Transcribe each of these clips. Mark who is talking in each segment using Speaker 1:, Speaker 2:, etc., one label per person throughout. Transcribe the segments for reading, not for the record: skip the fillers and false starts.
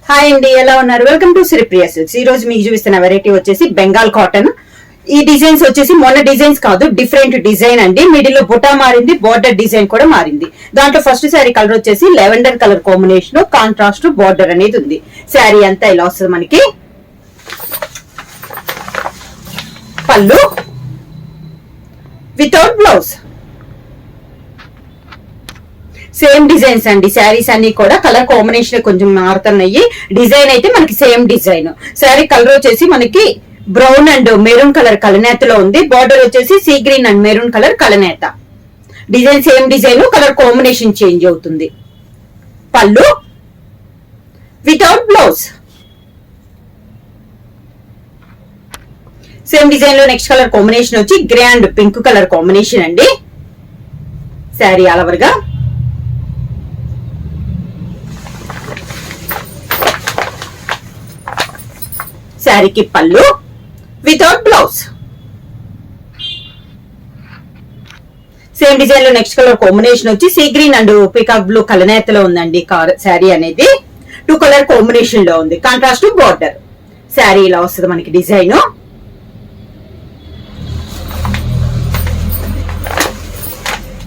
Speaker 1: Hi అండి, ఎలా ఉన్నారు? Welcome to Sripriya silks. ఈ రోజు మీకు చూపిస్తున్న వెరైటీ వచ్చేసి బెంగాల్ కాటన్. ఈ డిజైన్స్ వచ్చేసి మొన్న డిజైన్స్ కాదు, డిఫరెంట్ డిజైన్ అండి. మిడిల్ లో బుటా మారింది, బోర్డర్ డిజైన్ కూడా మారింది. దాంట్లో ఫస్ట్ శారీ కలర్ వచ్చేసి lavender colour combination, contrast border అనేది ఉంది. శారీ అంతా ఇలా వస్తుంది మనకి. Pallu without blouse, same designs అండి. శారీస్ అన్ని కూడా కలర్ కాంబినేషన్ కొంచెం మారుతున్నాయి. డిజైన్ అయితే మనకి సేమ్ డిజైన్. శారీ కలర్ వచ్చేసి మనకి బ్రౌన్ అండ్ మెరూన్ కలర్ కలనేతలో ఉంది. బార్డర్ వచ్చేసి sea green and maroon colour కలనేత. Design same design, colour combination change అవుతుంది. Pallu without blouse, same design లో నెక్స్ట్ కలర్ కాంబినేషన్ వచ్చి grey and pink colour combination అండి. శారీ ఆల్ ఓవర్ గా శారీకి pallu without blouse, same design లో నెక్స్ట్ కలర్ కాంబినేషన్ వచ్చి sea green and peacock blue కలనేతలో ఉందండి. శారీ అనేది 2 కలర్ కాంబినేషన్ లో ఉంది. Contrast border. శారీ ఇలా వస్తుంది మనకి డిజైన్.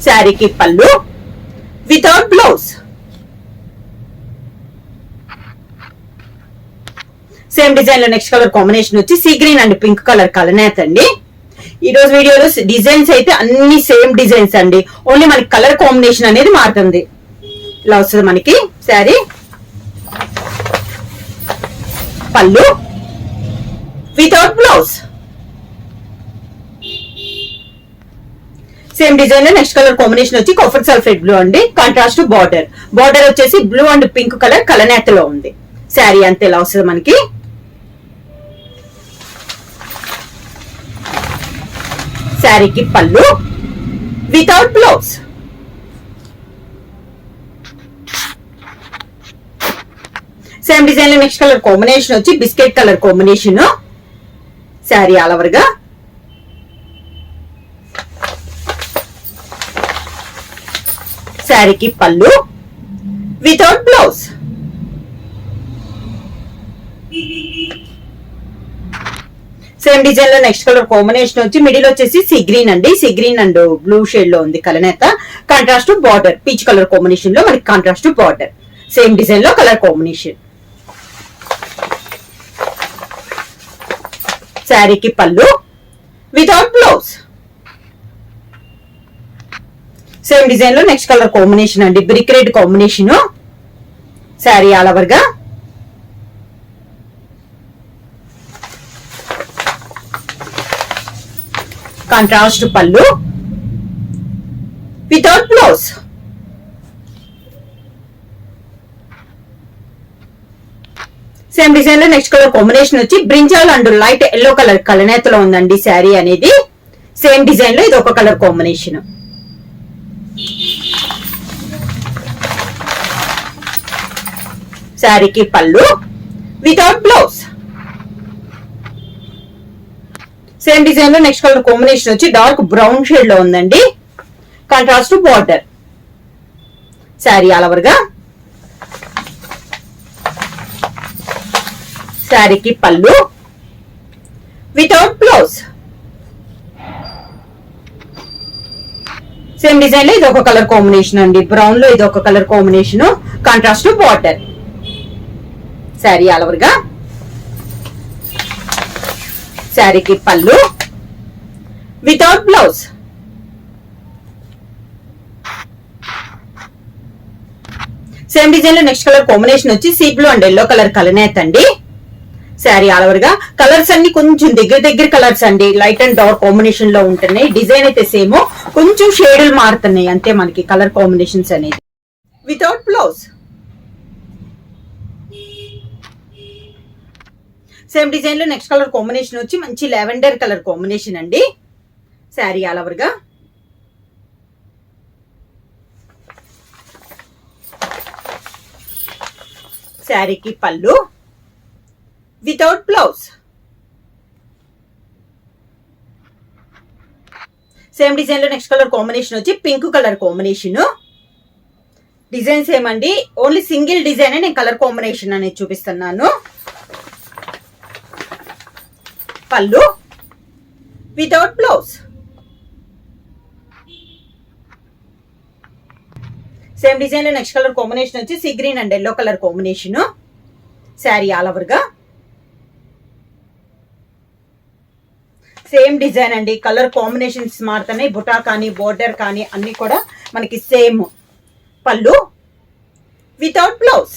Speaker 1: శారీకి pallu without blouse, same design లో నెక్స్ట్ కలర్ కాంబినేషన్ వచ్చి sea green and pink colour కలనేత అండి. ఈ రోజు వీడియోలో డిజైన్స్ అయితే అన్ని సేమ్ డిజైన్స్ అండి. ఓన్లీ మనకి కలర్ కాంబినేషన్ అనేది మారుతుంది. ఇలా వస్తుంది మనకి sari. Pallu without blouse, same design లో నెక్స్ట్ కలర్ కాంబినేషన్ వచ్చి కాఫర్ సల్ఫేట్ బ్లూ అండి. Contrast border. బార్డర్ వచ్చేసి బ్లూ అండ్ పింక్ కలర్ కలనేతలో ఉంది. శారీ అంతే ఇలా వస్తుంది మనకి. శారీకి pallu without blouse, same design లో నెక్స్ట్ కలర్ కాంబినేషన్ వచ్చి biscuit colour combination. Sari all over గా శారీకి pallu without blouse, same design లో నెక్స్ట్ కలర్ కాంబినేషన్ వచ్చి మిడిల్ వచ్చేసి సీ గ్రీన్ అండి. Sea green and blue shade లో ఉంది కలనేత. Contrast border, peach colour combination లో మనకి కాంట్రాస్ట్ బార్డర్. సేమ్ డిజైన్ లో కలర్ కాంబినేషన్. శారీకి pallu without blouse, same design లో నెక్స్ట్ కలర్ కాంబినేషన్ అండి. Brick red combination. Sari all over గా contrast pallu without blouse, same design లో నెక్స్ట్ కలర్ కాంబినేషన్ వచ్చి brinjal and light yellow colour కలనేతలో ఉందండి. శారీ అనేది సేమ్ డిజైన్ లో ఇది ఒక కలర్ కాంబినేషన్. శారీకి pallu without blouse, same design లో నెక్స్ట్ కలర్ కాంబినేషన్ వచ్చి డార్క్ బ్రౌన్ షేడ్ లో ఉందండి. Contrast border. Sari all over గా శారీకి pallu without blouse, same design లో ఇది ఒక కలర్ కాంబినేషన్ అండి. బ్రౌన్ లో ఇది ఒక colour combination. Contrast border. Sari all over గా శారీకి pallu without blouse, same design లో నెక్స్ట్ కలర్ కాంబినేషన్ వచ్చి sea blue and yellow colour కలనేత అండి. శారీ ఆల్ ఓవర్ గా కలర్స్ అన్ని కొంచెం దగ్గర కలర్స్ అండి. లైట్ అండ్ డార్క్ కాంబినేషన్ లో ఉంటున్నాయి. డిజైన్ అయితే సేమ్, కొంచెం షేడులు మారుతున్నాయి అంతే మనకి కలర్ కాంబినేషన్స్ అనేది. వితౌట్ బ్లౌజ్, సేమ్ డిజైన్ లో నెక్స్ట్ కలర్ కాంబినేషన్ వచ్చి మంచి లెవెండర్ కలర్ కాంబినేషన్ అండి. శారీ ఆల్ ఓవర్ గా శారీకి pallu without blouse, same design లో నెక్స్ట్ కలర్ కాంబినేషన్ వచ్చి పింక్ కలర్ కాంబినేషన్. డిజైన్స్ ఏమండి ఓన్లీ సింగిల్ డిజైన్ నేను కలర్ కాంబినేషన్ అనేది చూపిస్తున్నాను. పళ్ళు వితౌట్ బ్లౌజ్. సేమ్ డిజైన్ లో నెక్స్ట్ కలర్ కాంబినేషన్ వచ్చి sea green and yellow colour combination. Sari all over గా సేమ్ డిజైన్ అండి. కలర్ కాంబినేషన్స్ మారుతున్నాయి. బుటా కానీ బోర్డర్ కానీ అన్ని కూడా మనకి same. Pallu without blouse.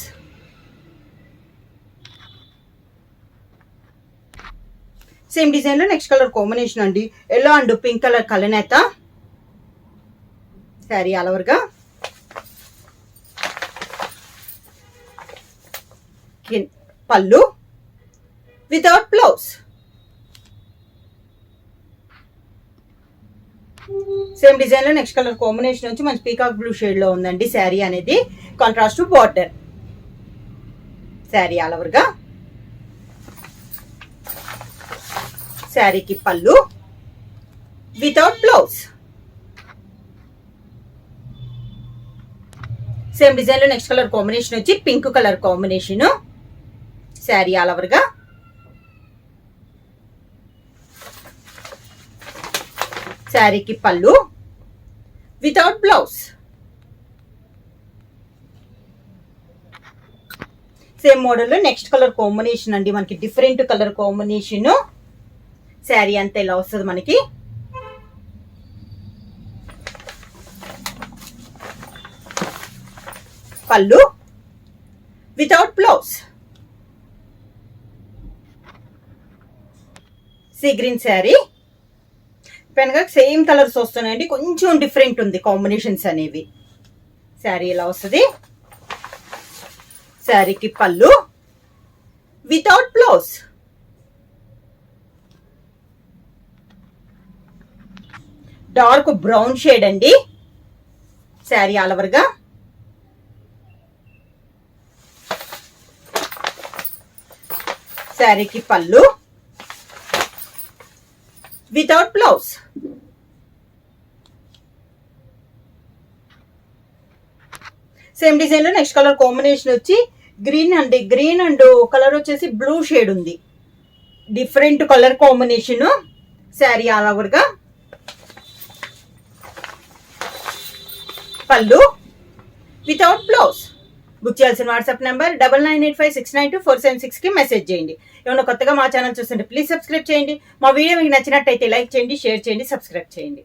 Speaker 1: Same design లో నెక్స్ట్ కలర్ కాంబినేషన్ అండి. ఎల్లో అండ్ పింక్ కలర్ కలనేత. శారీ ఆల్ ఓవర్ గా pallu without blouse. Same design లో నెక్స్ట్ కలర్ కాంబినేషన్ వచ్చి మంచి పీకాక్ బ్లూ షేడ్ లో ఉందండి. శారీ అనేది contrast border. Sari all over గా శారీకి pallu without blouse. Same design లో నెక్స్ట్ కలర్ కాంబినేషన్ వచ్చి pink colour combination. Sari all over గా శారీకి pallu without blouse. Same model లో నెక్స్ట్ కలర్ కాంబినేషన్ అండి. మనకి డిఫరెంట్ కలర్ కాంబినేషన్. శారీ అంతా ఇలా వస్తుంది మనకి. Pallu without blouse. Sea green sari పెన్గా సేమ్ కలర్స్ వస్తున్నాయండి. కొంచెం డిఫరెంట్ ఉంది కాంబినేషన్స్ అనేవి. శారీ ఇలా వస్తుంది. శారీకి pallu without blouse. Dark brown shade అండి. శారీ ఆల్ ఓవర్ గా శారీకి pallu without blouse. Same design లో నెక్స్ట్ కలర్ కాంబినేషన్ వచ్చి గ్రీన్ అండ్ కలర్ వచ్చేసి బ్లూ షేడ్ ఉంది. Different colour combination. Sari all over గా పళ్ళు వితౌట్ బ్లౌజ్. బుక్ చేయాల్సిన వాట్సాప్ నెంబర్ 9985692476 కి మెసేజ్ చేయండి. ఏమైనా కొత్తగా మా ఛానల్ చూస్తుంటే ప్లీజ్ సబ్స్క్రైబ్ చేయండి. మా వీడియో మీకు నచ్చినట్టయితే లైక్ చేయండి, షేర్ చేయండి, సబ్స్క్రైబ్ చేయండి.